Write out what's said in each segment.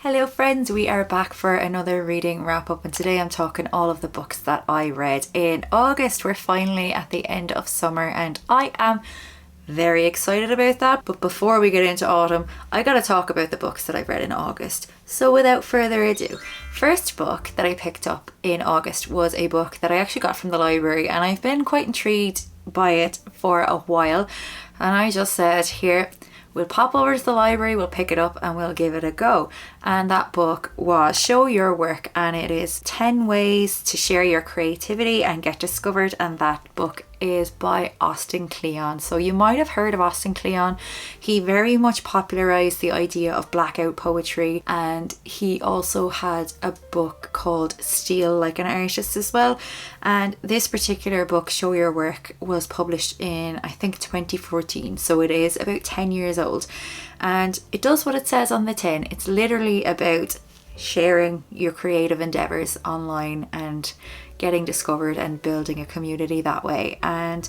Hello friends, we are back for another reading wrap up, and today I'm talking all of the books that I read in August. We're finally at the end of summer and I am very excited about that. But before we get into autumn, I gotta talk about the books that I've read in August. So without further ado, first book that I picked up in August was a book that I actually got from the library, and I've been quite intrigued by it for a while, and I just said, here, we'll pop over to the library, we'll pick it up and we'll give it a go. And that book was Show Your Work, and it is 10 ways to share your creativity and get discovered, and that book is by Austin Kleon. So you might have heard of Austin Kleon. He very much popularized the idea of blackout poetry, and he also had a book called Steal Like an Artist as well. And this particular book, Show Your Work, was published in I think 2014, so it is about 10 years old, and it does what it says on the tin. It's literally about sharing your creative endeavors online and getting discovered and building a community that way. And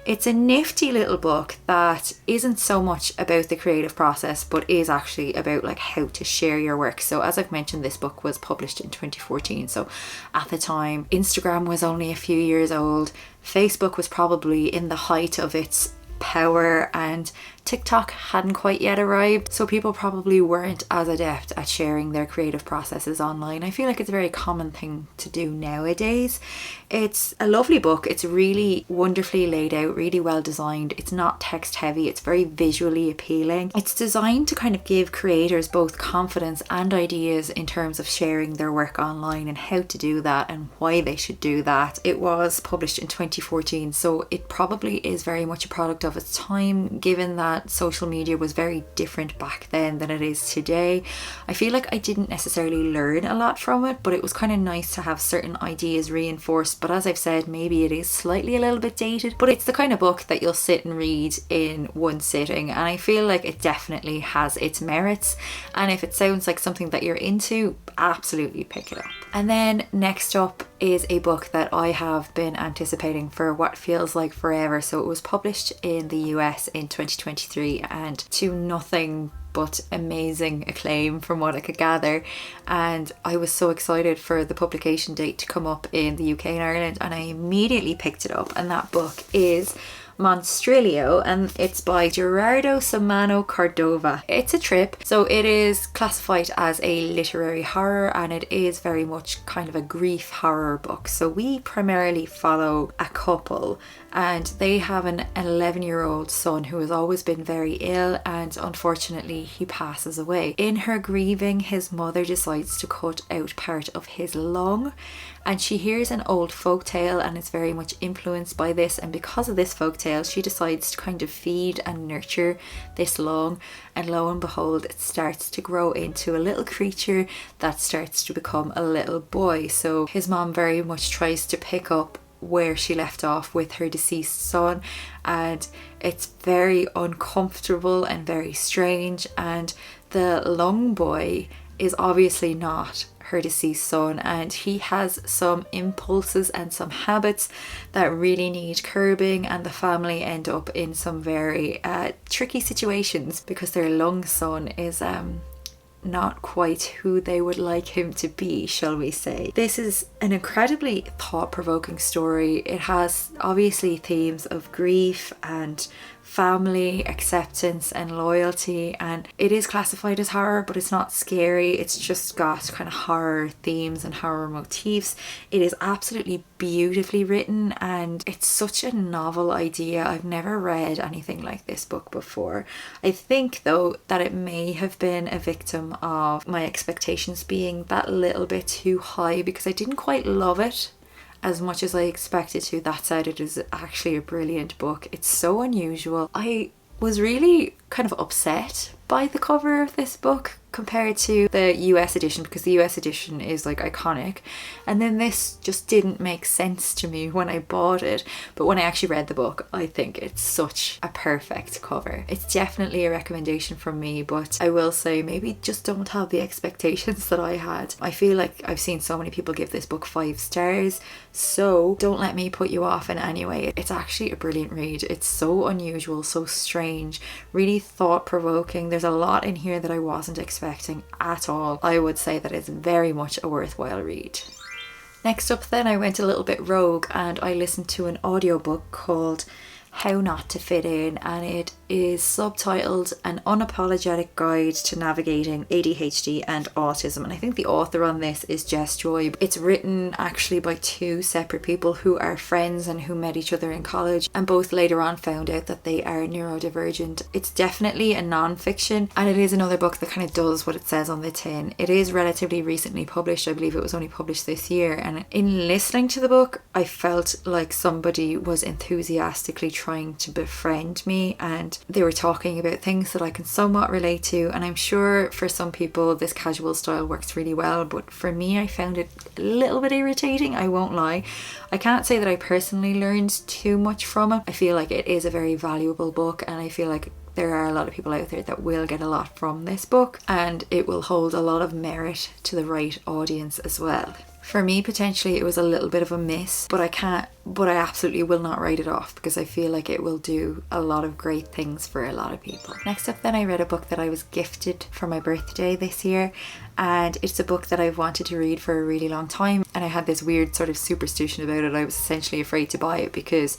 it's a nifty little book that isn't so much about the creative process, but is actually about like how to share your work. So as I've mentioned, this book was published in 2014, so at the time Instagram was only a few years old, Facebook was probably in the height of its power, and TikTok hadn't quite yet arrived, so people probably weren't as adept at sharing their creative processes online. I feel like it's a very common thing to do nowadays. It's a lovely book. It's really wonderfully laid out, really well designed. It's not text heavy, it's very visually appealing. It's designed to kind of give creators both confidence and ideas in terms of sharing their work online and how to do that and why they should do that. It was published in 2014, so it probably is very much a product of its time, given that social media was very different back then than it is today. I feel like I didn't necessarily learn a lot from it, but it was kind of nice to have certain ideas reinforced. But as I've said, maybe it is slightly a little bit dated, but it's the kind of book that you'll sit and read in one sitting, and I feel like it definitely has its merits. And if it sounds like something that you're into, absolutely pick it up. And then next up is a book that I have been anticipating for what feels like forever. So it was published in the US in 2023, and to nothing but amazing acclaim from what I could gather. And I was so excited for the publication date to come up in the UK and Ireland, and I immediately picked it up. And that book is Monstrilio, and it's by Gerardo Samano Cordova. It's a trip, so it is classified as a literary horror, and it is very much kind of a grief horror book. So we primarily follow a couple, and they have an 11-year-old son who has always been very ill, and unfortunately he passes away. In her grieving, his mother decides to cut out part of his lung, and she hears an old folktale and is very much influenced by this, and because of this folktale she decides to kind of feed and nurture this lung, and lo and behold, it starts to grow into a little creature that starts to become a little boy. So his mom very much tries to pick up where she left off with her deceased son, and it's very uncomfortable and very strange. And the lung boy is obviously not her deceased son, and he has some impulses and some habits that really need curbing, and the family end up in some very tricky situations because their lung son is not quite who they would like him to be, shall we say. This is an incredibly thought-provoking story. It has obviously themes of grief and family, acceptance and loyalty, and it is classified as horror, but it's not scary. It's just got kind of horror themes and horror motifs. It is absolutely beautifully written, and it's such a novel idea. I've never read anything like this book before. I think though that it may have been a victim of my expectations being that little bit too high, because I didn't quite love it as much as I expected to. That said, it is actually a brilliant book. It's so unusual. I was really kind of upset by the cover of this book compared to the US edition, because the US edition is like iconic, and then this just didn't make sense to me when I bought it. But when I actually read the book, I think it's such a perfect cover. It's definitely a recommendation from me, but I will say maybe just don't have the expectations that I had. I feel like I've seen so many people give this book 5 stars, so don't let me put you off in any way. It's actually a brilliant read. It's so unusual, so strange, really thought-provoking. There's a lot in here that I wasn't expecting at all. I would say that it's very much a worthwhile read. Next up then, I went a little bit rogue and I listened to an audiobook called How Not to Fit In, and it is subtitled An Unapologetic Guide to Navigating ADHD and Autism. And I think the author on this is Jess Joy. It's written actually by two separate people who are friends and who met each other in college, and both later on found out that they are neurodivergent. It's definitely a non-fiction, and it is another book that kind of does what it says on the tin. It is relatively recently published. I believe it was only published this year, and in listening to the book I felt like somebody was enthusiastically trying to befriend me, and they were talking about things that I can somewhat relate to. And I'm sure for some people this casual style works really well, but for me I found it a little bit irritating, I won't lie. I can't say that I personally learned too much from it. I feel like it is a very valuable book, and I feel like there are a lot of people out there that will get a lot from this book, and it will hold a lot of merit to the right audience as well. For me, potentially it was a little bit of a miss, but I absolutely will not write it off because I feel like it will do a lot of great things for a lot of people. Next up then, I read a book that I was gifted for my birthday this year, and it's a book that I've wanted to read for a really long time, and I had this weird sort of superstition about it. I was essentially afraid to buy it because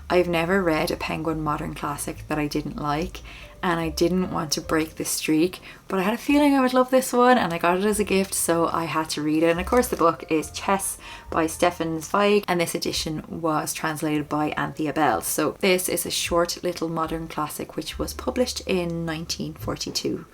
I've never read a Penguin modern classic that I didn't like, and I didn't want to break the streak, but I had a feeling I would love this one and I got it as a gift, so I had to read it. And of course the book is Chess by Stefan Zweig, and this edition was translated by Anthea Bell. So this is a short little modern classic which was published in 1942.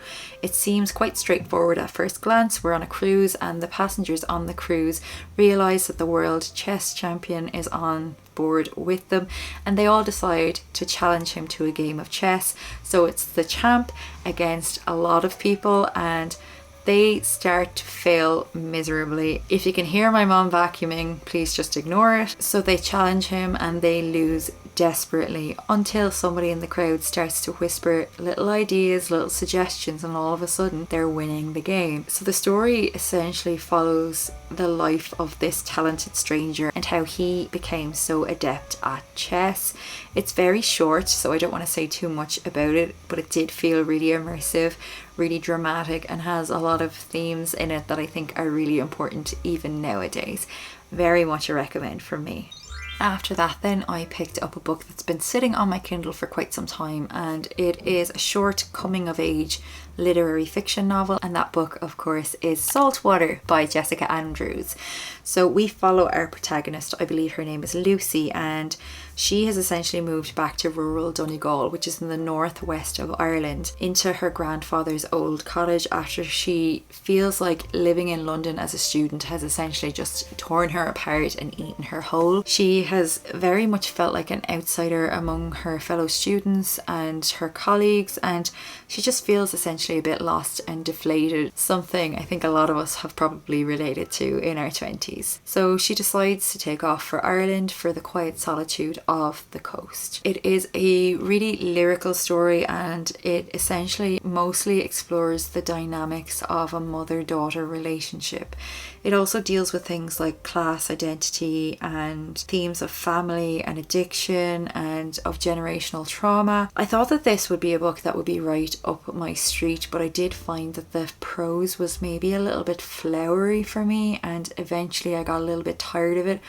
It seems quite straightforward at first glance. We're on a cruise and the passengers on the cruise realise that the world chess champion is on board with them, and they all decide to challenge him to a game of chess. So it's the champ against a lot of people, and they start to fail miserably. If you can hear my mom vacuuming, please just ignore it. So they challenge him and they lose desperately until somebody in the crowd starts to whisper little ideas, little suggestions, and all of a sudden they're winning the game. So the story essentially follows the life of this talented stranger and how he became so adept at chess. It's very short, so I don't want to say too much about it, but it did feel really immersive, really dramatic, and has a lot of themes in it that I think are really important even nowadays. Very much a recommend from me. After that then, I picked up a book that's been sitting on my Kindle for quite some time, and it is a short coming of age literary fiction novel, and that book of course is Saltwater by Jessica Andrews. So we follow our protagonist, I believe her name is Lucy, and she has essentially moved back to rural Donegal, which is in the northwest of Ireland, into her grandfather's old cottage after she feels like living in London as a student has essentially just torn her apart and eaten her whole. She has very much felt like an outsider among her fellow students and her colleagues, and she just feels essentially a bit lost and deflated, something I think a lot of us have probably related to in our 20s. So she decides to take off for Ireland for the quiet solitude of the coast. It is a really lyrical story, and it essentially mostly explores the dynamics of a mother-daughter relationship. It also deals with things like class identity and themes of family and addiction and of generational trauma. I thought that this would be a book that would be right up my street, but I did find that the prose was maybe a little bit flowery for me, and eventually I got a little bit tired of it.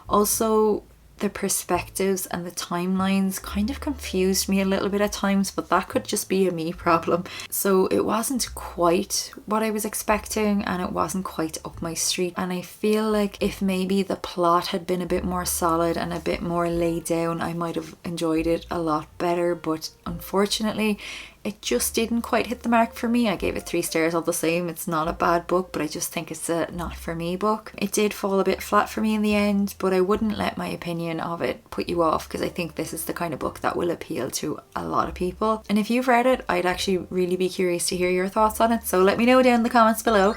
Also, the perspectives and the timelines kind of confused me a little bit at times, but that could just be a me problem. So it wasn't quite what I was expecting, and it wasn't quite up my street. And I feel like if maybe the plot had been a bit more solid and a bit more laid down, I might have enjoyed it a lot better, but unfortunately it just didn't quite hit the mark for me. I gave it 3 stars all the same. It's not a bad book, but I just think it's a not for me book. It did fall a bit flat for me in the end, but I wouldn't let my opinion of it put you off, because I think this is the kind of book that will appeal to a lot of people. And if you've read it, I'd actually really be curious to hear your thoughts on it, so let me know down in the comments below.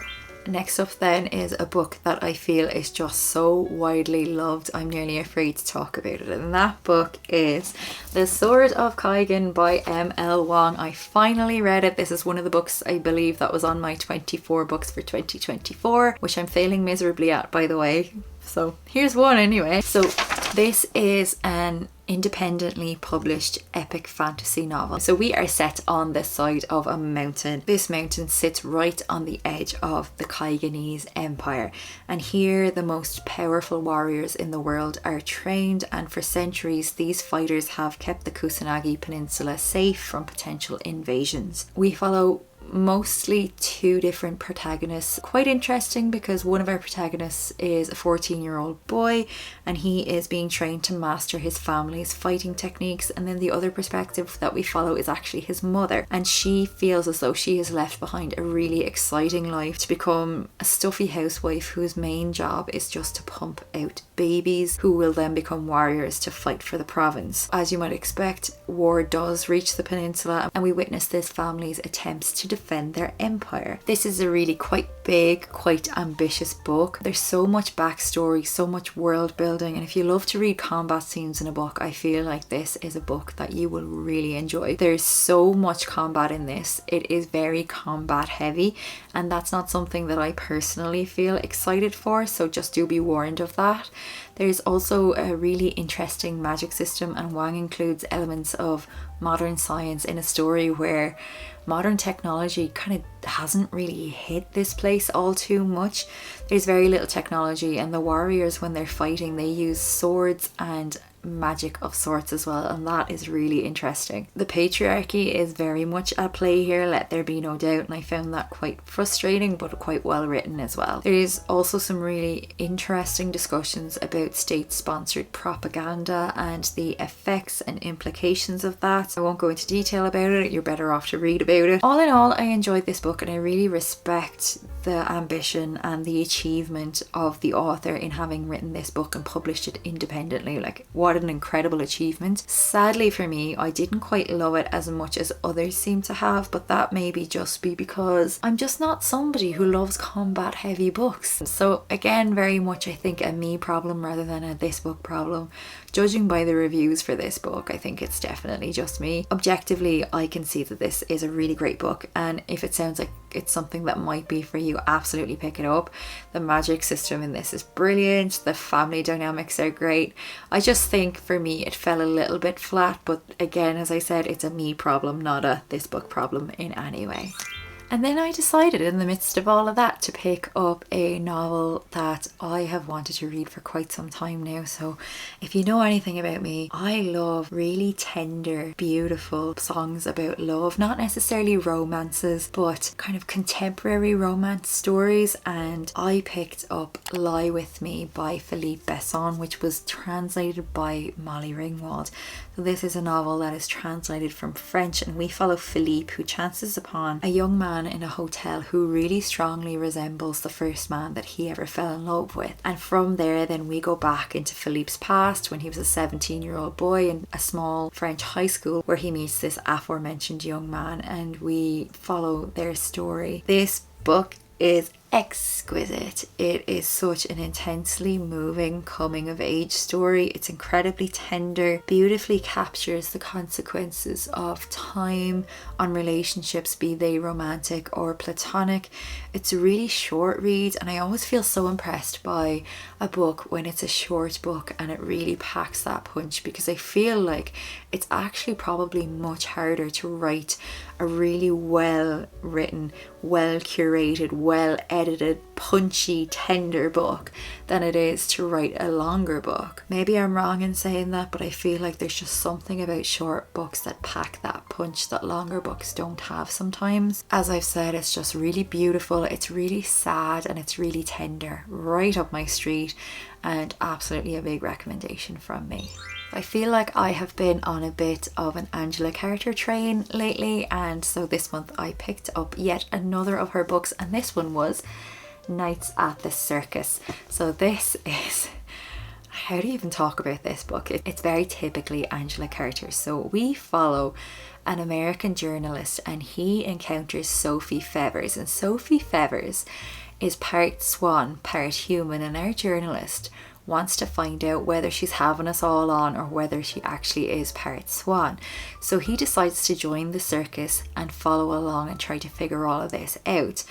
Next up then is a book that I feel is just so widely loved, I'm nearly afraid to talk about it, and that book is The Sword of Kaigen by M.L. Wong. I finally read it. This is one of the books I believe that was on my 24 books for 2024, which I'm failing miserably at, by the way. So here's one anyway. So this is an independently published epic fantasy novel. So we are set on the side of a mountain. This mountain sits right on the edge of the Kaigenese Empire, and here the most powerful warriors in the world are trained, and for centuries these fighters have kept the Kusanagi Peninsula safe from potential invasions. We follow mostly two different protagonists. Quite interesting because one of our protagonists is a 14-year-old boy and he is being trained to master his family's fighting techniques, and then the other perspective that we follow is actually his mother, and she feels as though she has left behind a really exciting life to become a stuffy housewife whose main job is just to pump out babies who will then become warriors to fight for the province. As you might expect, war does reach the peninsula and we witness this family's attempts to defend their empire. This is a really quite big, quite ambitious book. There's so much backstory, so much world building, and if you love to read combat scenes in a book, I feel like this is a book that you will really enjoy. There's so much combat in this. It is very combat heavy, and that's not something that I personally feel excited for, so just do be warned of that. There's also a really interesting magic system, and Wang includes elements of modern science in a story where modern technology kind of hasn't really hit this place all too much. There's very little technology, and the warriors, when they're fighting, they use swords and magic of sorts as well, and that is really interesting. The patriarchy is very much at play here, let there be no doubt, and I found that quite frustrating but quite well written as well. There is also some really interesting discussions about state-sponsored propaganda and the effects and implications of that. I won't go into detail about it, you're better off to read about it. All in all, I enjoyed this book and I really respect the ambition and the achievement of the author in having written this book and published it independently. Like, what an incredible achievement. Sadly for me, I didn't quite love it as much as others seem to have, but that may be just be because I'm just not somebody who loves combat heavy books. So again, very much I think a me problem rather than a this book problem. Judging by the reviews for this book, I think it's definitely just me. Objectively, I can see that this is a really great book, and if it sounds like it's something that might be for you, absolutely pick it up. The magic system in this is brilliant, the family dynamics are great. I just think for me it fell a little bit flat, but again, as I said, it's a me problem, not a this book problem in any way. And then I decided in the midst of all of that to pick up a novel that I have wanted to read for quite some time now. So if you know anything about me, I love really tender, beautiful songs about love, not necessarily romances, but kind of contemporary romance stories. And I picked up Lie With Me by Philippe Besson, which was translated by Molly Ringwald. So this is a novel that is translated from French, and we follow Philippe, who chances upon a young man in a hotel who really strongly resembles the first man that he ever fell in love with. And from there then we go back into Philippe's past when he was a 17-year-old boy in a small French high school where he meets this aforementioned young man, and we follow their story. This book is exquisite. It is such an intensely moving coming of age story. It's incredibly tender, beautifully captures the consequences of time on relationships, be they romantic or platonic. It's a really short read, and I always feel so impressed by a book when it's a short book and it really packs that punch, because I feel like it's actually probably much harder to write a really well written, well curated, well edited, punchy, tender book than it is to write a longer book. Maybe I'm wrong in saying that, but I feel like there's just something about short books that pack that punch that longer books don't have sometimes. As I've said, it's just really beautiful, it's really sad, and it's really tender. Right up my street, and absolutely a big recommendation from me. I feel like I have been on a bit of an Angela Carter train lately, and so this month I picked up yet another of her books, and this one was Nights at the Circus. So this is, how do you even talk about this book? It's very typically Angela Carter. So we follow an American journalist, and he encounters Sophie Fevers, and Sophie Fevers is part swan, part human, and our journalist wants to find out whether she's having us all on or whether she actually is part swan. So he decides to join the circus and follow along and try to figure all of this out.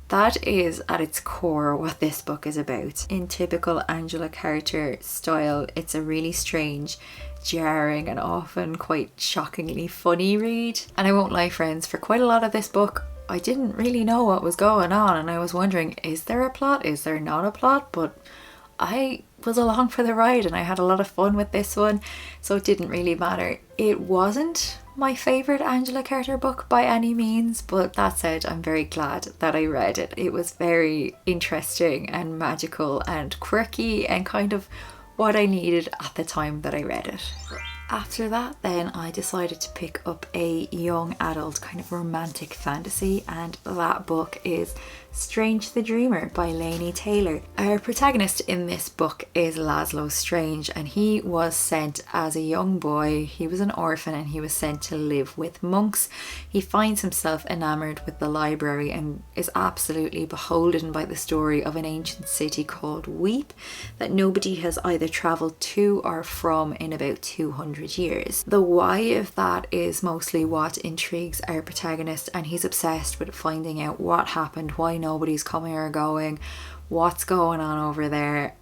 That is at its core what this book is about. In typical Angela Carter style, it's a really strange jarring and often quite shockingly funny read. And I won't lie friends, for quite a lot of this book I didn't really know what was going on, and I was wondering, is there a plot? Is there not a plot? But I was along for the ride and I had a lot of fun with this one, so it didn't really matter. It wasn't my favourite Angela Carter book by any means, but that said, I'm very glad that I read it. It was very interesting and magical and quirky and kind of what I needed at the time that I read it. After that then I decided to pick up a young adult kind of romantic fantasy, and that book is Strange the Dreamer by Laini Taylor. Our protagonist in this book is Laszlo Strange, and he was sent as a young boy. He was an orphan and he was sent to live with monks. He finds himself enamored with the library and is absolutely beholden by the story of an ancient city called Weep that nobody has either travelled to or from in about 200 years. The why of that is mostly what intrigues our protagonist, and he's obsessed with finding out what happened, why nobody's coming or going, what's going on over there,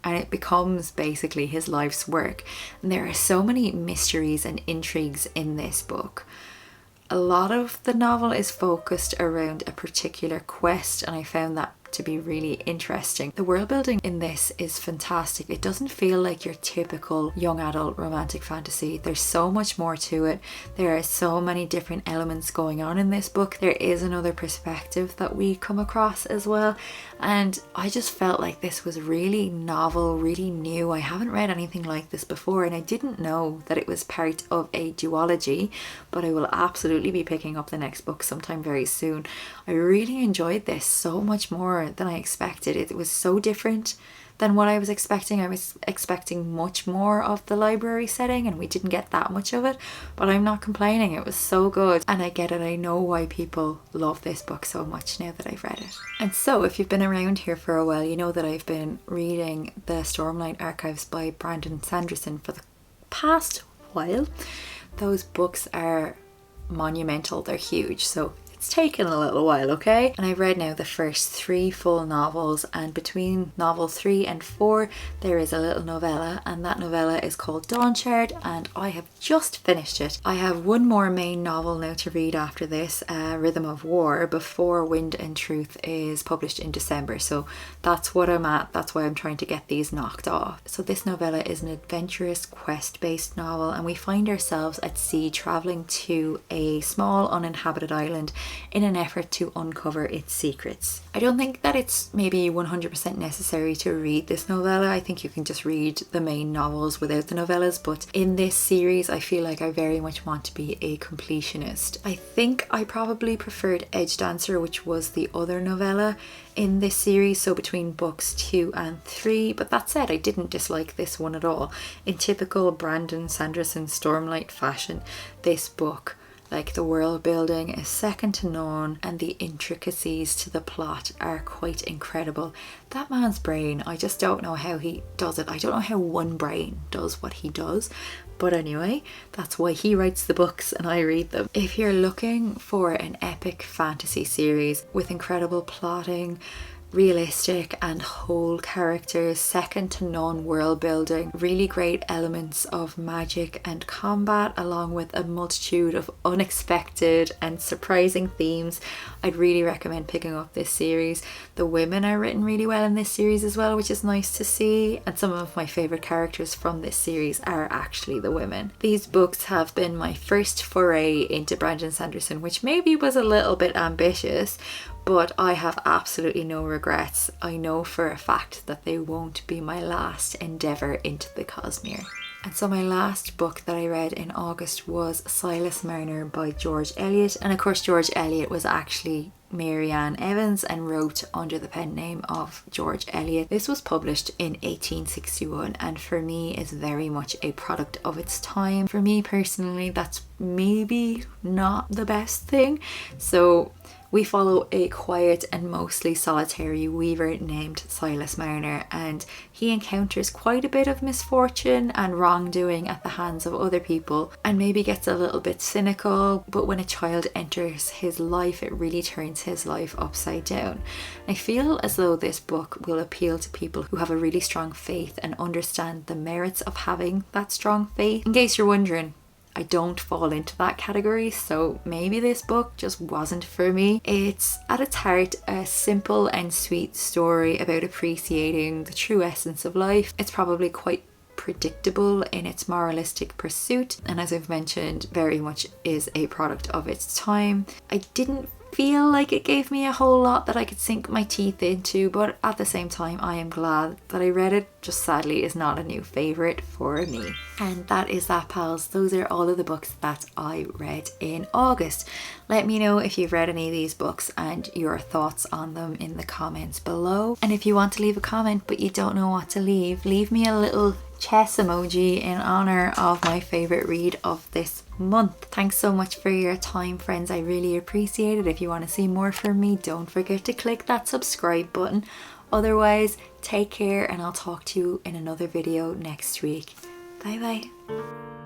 and it becomes basically his life's work. And there are so many mysteries and intrigues in this book. A lot of the novel is focused around a particular quest, and I found that to be really interesting. The world building in this is fantastic. It doesn't feel like your typical young adult romantic fantasy. There's so much more to it. There are so many different elements going on in this book. There is another perspective that we come across as well, and I just felt like this was really novel, really new. I haven't read anything like this before, and I didn't know that it was part of a duology, but I will absolutely be picking up the next book sometime very soon. I really enjoyed this so much more than I expected. It was so different than what I was expecting. I was expecting much more of the library setting and we didn't get that much of it, but I'm not complaining. It was so good, and I get it. I know why people love this book so much now that I've read it. And so if you've been around here for a while, you know that I've been reading the Stormlight Archives by Brandon Sanderson for the past while. Those books are monumental, they're huge, so it's taken a little while, okay? And I've read now the first 3 full novels, and between novel 3 and 4 there is a little novella, and that novella is called Dawnshard, and I have just finished it. I have one more main novel now to read after this, Rhythm of War, before Wind and Truth is published in December, so that's what I'm at. That's why I'm trying to get these knocked off. So this novella is an adventurous quest-based novel, and we find ourselves at sea travelling to a small uninhabited island in an effort to uncover its secrets. I don't think that it's maybe 100% necessary to read this novella. I think you can just read the main novels without the novellas, but in this series I feel like I very much want to be a completionist. I think I probably preferred Edge Dancer, which was the other novella in this series, so between books 2 and 3, but that said, I didn't dislike this one at all. In typical Brandon Sanderson Stormlight fashion, this book, like the world building, is second to none, and the intricacies to the plot are quite incredible. That man's brain, I just don't know how he does it. I don't know how one brain does what he does, but anyway, that's why he writes the books and I read them. If you're looking for an epic fantasy series with incredible plotting, realistic and whole characters, second to none world building, really great elements of magic and combat, along with a multitude of unexpected and surprising themes, I'd really recommend picking up this series. The women are written really well in this series as well, which is nice to see, and some of my favourite characters from this series are actually the women. These books have been my first foray into Brandon Sanderson, which maybe was a little bit ambitious, but I have absolutely no regrets. I know for a fact that they won't be my last endeavour into the Cosmere. And so my last book that I read in August was Silas, Marner by George Eliot. And of course George Eliot was actually Marianne Evans and wrote under the pen name of George Eliot. This was published in 1861 and for me is very much a product of its time. For me personally, that's maybe not the best thing. So We follow a quiet and mostly solitary weaver named Silas Marner, and he encounters quite a bit of misfortune and wrongdoing at the hands of other people, and maybe gets a little bit cynical, but when a child enters his life, it really turns his life upside down. I feel as though this book will appeal to people who have a really strong faith and understand the merits of having that strong faith. In case you're wondering, I don't fall into that category, so maybe this book just wasn't for me. It's at its heart a simple and sweet story about appreciating the true essence of life. It's probably quite predictable in its moralistic pursuit, and as I've mentioned, very much is a product of its time. I didn't feel like it gave me a whole lot that I could sink my teeth into, but at the same time I am glad that I read it. Just sadly is not a new favourite for me. And that is that, pals. Those are all of the books that I read in August. Let me know if you've read any of these books and your thoughts on them in the comments below. And if you want to leave a comment but you don't know what to leave me a little chess emoji in honor of my favorite read of this month. Thanks so much for your time, friends. I really appreciate it. If you want to see more from me, don't forget to click that subscribe button. Otherwise, take care, and I'll talk to you in another video next week. Bye bye.